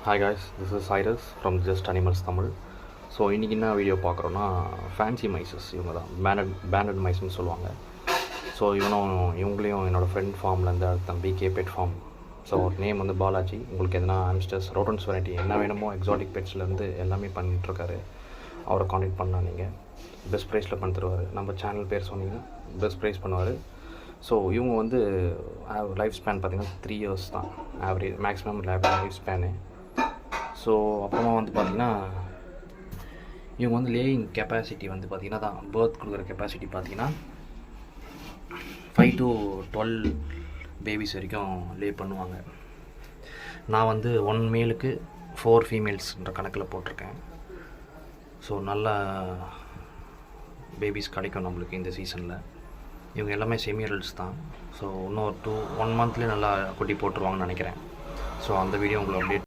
Hi guys, this is Cyrus from Just Animals Tamil. So இன்றைக்கி என்ன video பார்க்குறோன்னா fancy மைசஸ் இவங்க தான் பேண்டட் மைஸ்னு சொல்லுவாங்க. ஸோ இவங்களையும் என்னோடய ஃப்ரெண்ட் ஃபார்ம்லேருந்து தம்பி கேபெட் ஃபார்ம். ஸோ நேம் வந்து பாலாஜி. உங்களுக்கு எதனா ஹாம்ஸ்டர்ஸ் ரோடன்ஸ் வெரைட்டி என்ன வேணுமோ எக்ஸாட்டிக் பெட்ஸ்லேருந்து எல்லாமே பண்ணிகிட்ருக்காரு. அவரை காண்டாக்ட் பண்ணால் நீங்கள் பெஸ்ட் ப்ரைஸில் பண்ணி தருவார். நம்ம சேனல் பேர் சொன்னீங்கன்னா பெஸ்ட் ப்ரைஸ் பண்ணுவார். ஸோ இவங்க வந்து லைஃப் ஸ்பேன் பார்த்திங்கன்னா 3 years தான் average maximum life span. So அப்புறமா வந்து பார்த்திங்கன்னா இவங்க வந்து லேயிங் கெப்பாசிட்டி வந்து பார்த்திங்கன்னா தான் பேர்த் கொடுக்குற கெப்பாசிட்டி பார்த்திங்கன்னா 5 to 12 பேபிஸ் வரைக்கும் லே பண்ணுவாங்க. நான் வந்து 1 மேலுக்கு 4 ஃபீமேல்ஸ்ன்ற கணக்கில் போட்டிருக்கேன். ஸோ நல்ல பேபிஸ் கிடைக்கும் நம்மளுக்கு இந்த சீசனில். இவங்க எல்லாமே செமியரல்ஸ் தான். ஸோ இன்னும் 1 monthலேயே நல்லா குட்டி போட்டுருவாங்கன்னு நினைக்கிறேன். ஸோ அந்த வீடியோ உங்களை அப்டேட்